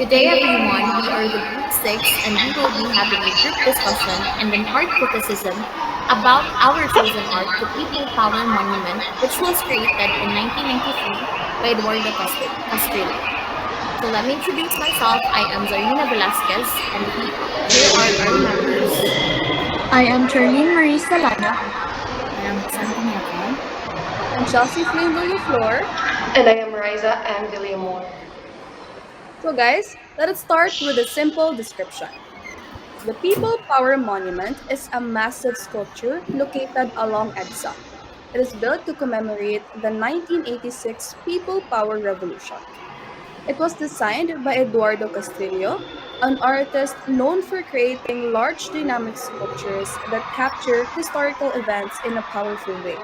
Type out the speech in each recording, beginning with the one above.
Today, everyone, we are the Group 6 and we will be having a group discussion and an art criticism about our chosen art, the People Power Monument, which was created in 1993 by Castrillo. So let me introduce myself. I am Zarina Velasquez, and here are our members. I am Charlene Marie Salana. I am Santi Nicole. I'm Chelsea Flame Villaflor. And I am Riza M. Villamor. So, guys, let us start with a simple description. The People Power Monument is a massive sculpture located along EDSA. It is built to commemorate the 1986 People Power Revolution. It was designed by Eduardo Castillo, an artist known for creating large dynamic sculptures that capture historical events in a powerful way.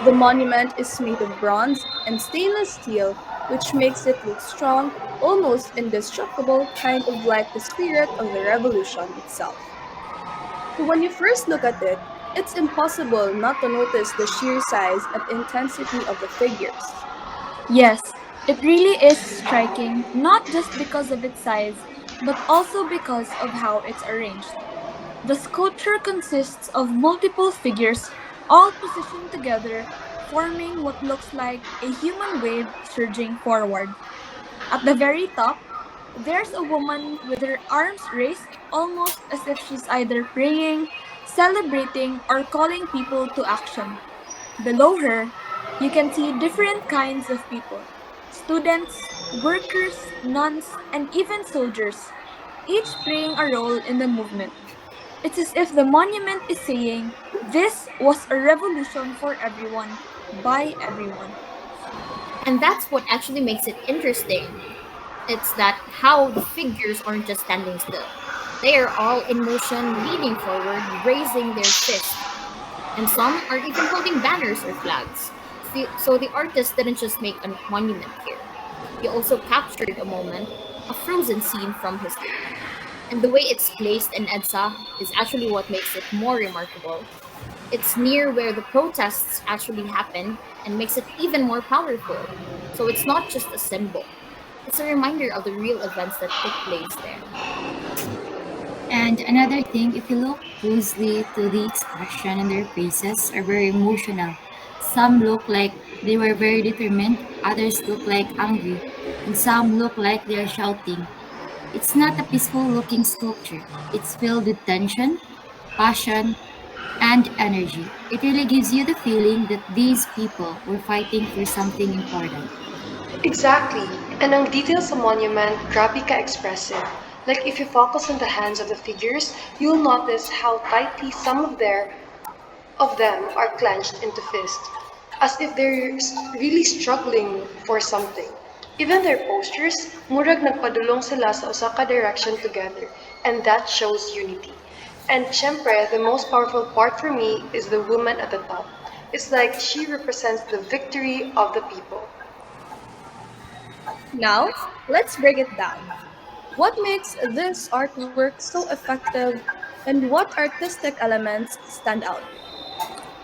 The monument is made of bronze and stainless steel, which makes it look strong, almost indestructible, kind of like the spirit of the revolution itself. So when you first look at it, it's impossible not to notice the sheer size and intensity of the figures. Yes, it really is striking, not just because of its size, but also because of how it's arranged. The sculpture consists of multiple figures, all positioned together, forming what looks like a human wave surging forward. At the very top, there's a woman with her arms raised, almost as if she's either praying, celebrating, or calling people to action. Below her, you can see different kinds of people: students, workers, nuns, and even soldiers, each playing a role in the movement. It's as if the monument is saying, "This was a revolution for everyone, by everyone." And that's what actually makes it interesting. It's that how the figures aren't just standing still. They are all in motion, leaning forward, raising their fists, and some are even holding banners or flags. So the artist didn't just make a monument here. He also captured a moment, a frozen scene from history. And the way it's placed in EDSA is actually what makes it more remarkable. It's near where the protests actually happened and makes it even more powerful. So it's not just a symbol, it's a reminder of the real events that took place there. And another thing, if you look closely to the expression on their faces are very emotional. Some look like they were very determined, others look like angry, and some look like they are shouting. It's not a peaceful looking sculpture. It's filled with tension, passion, and energy. It really gives you the feeling that these people were fighting for something important. Exactly. And ang details sa monument, grabe ka-expressive. Like if you focus on the hands of the figures, you'll notice how tightly some of them are clenched into fists, as if they're really struggling for something. Even their postures, murag nagpadulong sila sa usa ka direction together, and that shows unity. And syempre, the most powerful part for me is the woman at the top. It's like she represents the victory of the people. Now, let's break it down. What makes this artwork so effective and what artistic elements stand out?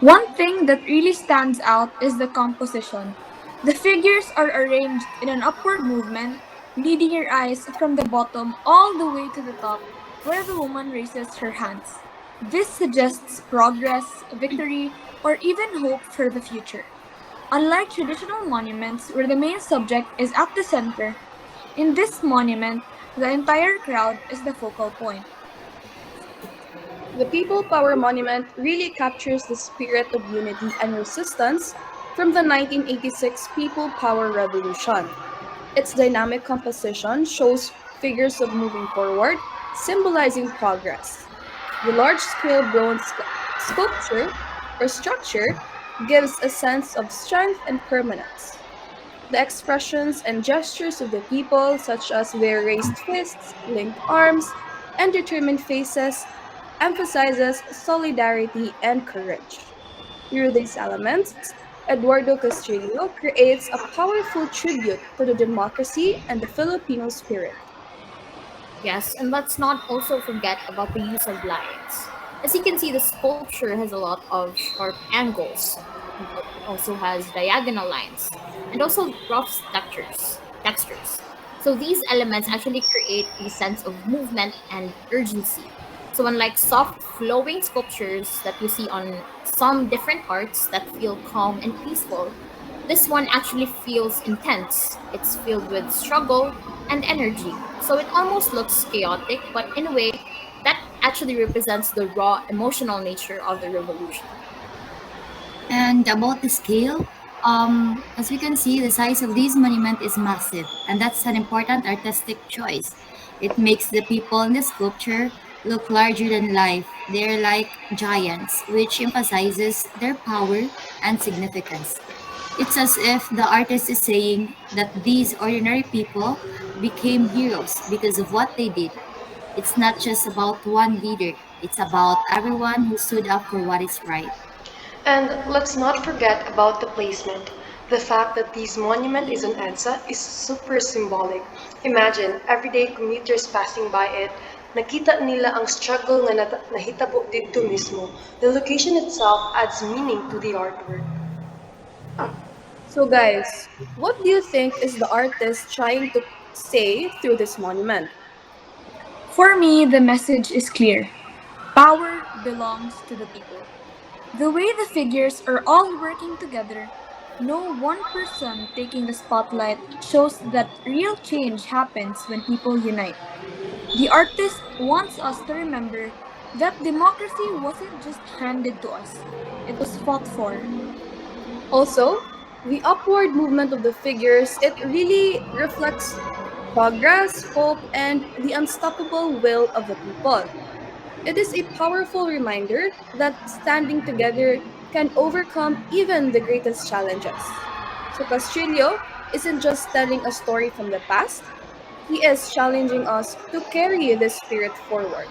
One thing that really stands out is the composition. The figures are arranged in an upward movement, leading your eyes from the bottom all the way to the top, where the woman raises her hands. This suggests progress, victory, or even hope for the future. Unlike traditional monuments where the main subject is at the center, in this monument, the entire crowd is the focal point. The People Power Monument really captures the spirit of unity and resistance from the 1986 People Power Revolution. Its dynamic composition shows figures of moving forward, symbolizing progress. The large scale bronze sculpture or structure gives a sense of strength and permanence. The expressions and gestures of the people, such as their raised fists, linked arms, and determined faces, emphasizes solidarity and courage. Through these elements, Eduardo Castillo creates a powerful tribute to the democracy and the Filipino spirit. Yes, and let's not also forget about the use of lines. As you can see, the sculpture has a lot of sharp angles. It also has diagonal lines and also rough textures. So these elements actually create a sense of movement and urgency. So unlike soft flowing sculptures that you see on some different arts that feel calm and peaceful, this one actually feels intense. It's filled with struggle and energy. So it almost looks chaotic, but in a way that actually represents the raw emotional nature of the revolution. And about the scale, as we can see, the size of this monument is massive, and that's an important artistic choice. It makes the people in the sculpture look larger than life. They're like giants, which emphasizes their power and significance. It's as if the artist is saying that these ordinary people became heroes because of what they did. It's not just about one leader, it's about everyone who stood up for what is right. And let's not forget about the placement. The fact that this monument is on EDSA is super symbolic. Imagine, everyday commuters passing by it, nakita nila ang struggle nga nahitabo dito mismo. The location itself adds meaning to the artwork. So, guys, what do you think is the artist trying to say through this monument? For me, the message is clear. Power belongs to the people. The way the figures are all working together, no one person taking the spotlight, shows that real change happens when people unite. The artist wants us to remember that democracy wasn't just handed to us, it was fought for. Also, the upward movement of the figures, it really reflects progress, hope, and the unstoppable will of the people. It is a powerful reminder that standing together can overcome even the greatest challenges. So Castrillo isn't just telling a story from the past, he is challenging us to carry this spirit forward.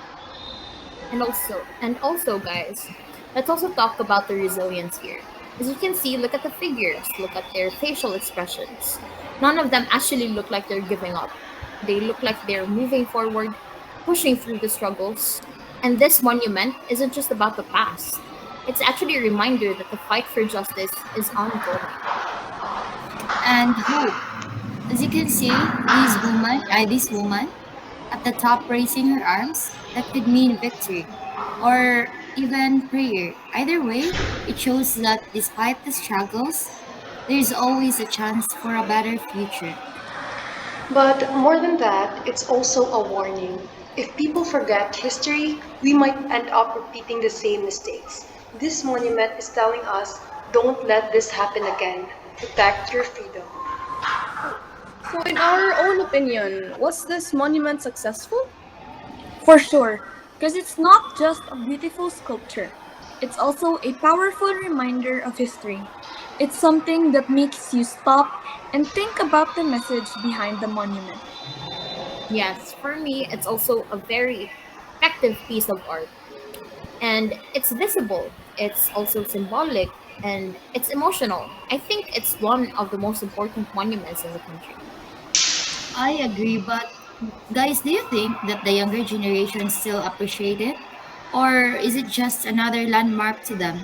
And also guys, let's also talk about the resilience here. As you can see, look at the figures, look at their facial expressions. None of them actually look like they're giving up. They look like they're moving forward, pushing through the struggles. And this monument isn't just about the past. It's actually a reminder that the fight for justice is ongoing. And hope. As you can see, this woman at the top raising her arms, that could mean victory or even prayer. Either way, it shows that despite the struggles, there's always a chance for a better future. But more than that, it's also a warning. If people forget history, we might end up repeating the same mistakes. This monument is telling us don't let this happen again. Protect your freedom. So, in our own opinion, was this monument successful? For sure, because it's not just a beautiful sculpture, it's also a powerful reminder of history. It's something that makes you stop and think about the message behind the monument. Yes, for me, it's also a very effective piece of art. And it's visible, it's also symbolic, and it's emotional. I think it's one of the most important monuments in the country. I agree, but guys, do you think that the younger generation still appreciate it? Or is it just another landmark to them?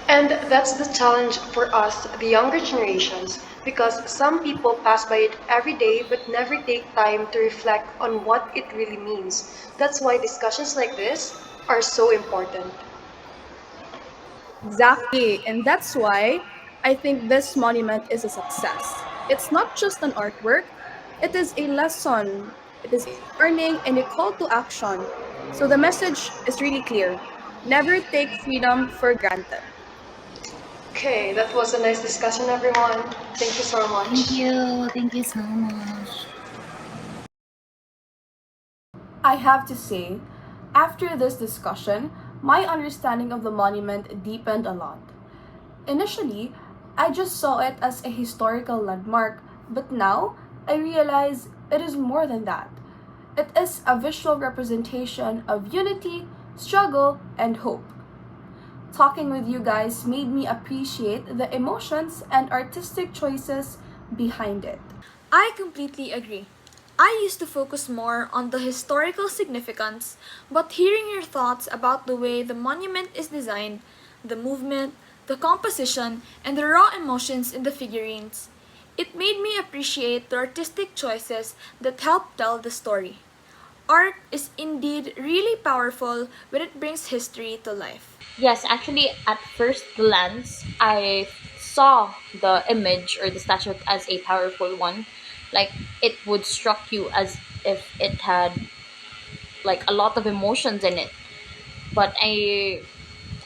And that's the challenge for us, the younger generations, because some people pass by it every day but never take time to reflect on what it really means. That's why discussions like this are so important. Exactly, and that's why I think this monument is a success. It's not just an artwork, it is a lesson, it is a warning, and a call to action. So the message is really clear: never take freedom for granted. Okay, that was a nice discussion, everyone. Thank you so Thank much. you. Thank you so much. I have to say, after this discussion, my understanding of the monument deepened a lot. Initially, I just saw it as a historical landmark, but now I realize it is more than that. It is a visual representation of unity, struggle, and hope. Talking with you guys made me appreciate the emotions and artistic choices behind it. I completely agree. I used to focus more on the historical significance, but hearing your thoughts about the way the monument is designed, the movement, the composition, and the raw emotions in the figurines, It made me appreciate the artistic choices that help tell the story. Art is indeed really powerful when it brings history to life. Yes, actually, at first glance, I saw the image or the statue as a powerful one. Like, it would struck you as if it had like a lot of emotions in it. But I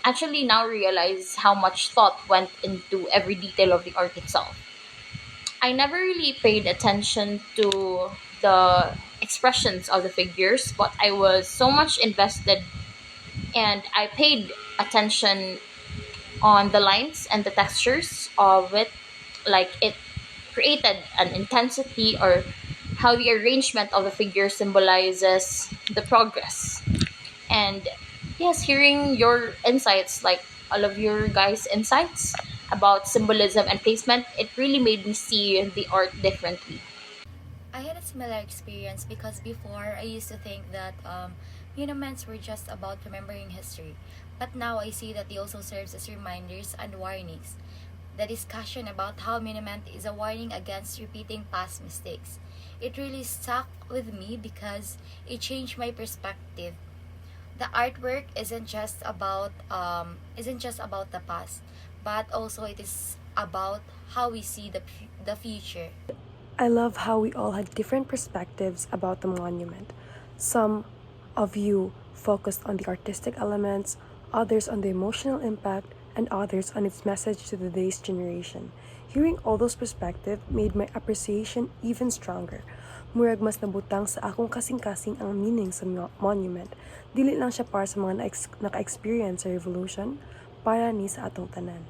actually now realize how much thought went into every detail of the art itself. I never really paid attention to the expressions of the figures, but I was so much invested and I paid attention on the lines and the textures of it. Like it created an intensity or how the arrangement of the figure symbolizes the progress. And yes, hearing your insights, like all of your guys' insights about symbolism and placement, it really made me see the art differently. I had a similar experience because before I used to think that monuments were just about remembering history. But now I see that they also serves as reminders and warnings. The discussion about how monument is a warning against repeating past mistakes. It really stuck with me because it changed my perspective. The artwork isn't just about the past, but also it is about how we see the future. I love how we all had different perspectives about the monument. Some of you focused on the artistic elements, others on the emotional impact, and others on its message to today's generation. Hearing all those perspectives made my appreciation even stronger. Murag mas nabutang sa akong kasing-kasing ang meaning sa monument. Dili lang siya para sa mga naka-experience sa revolution, para ni sa atong tanan.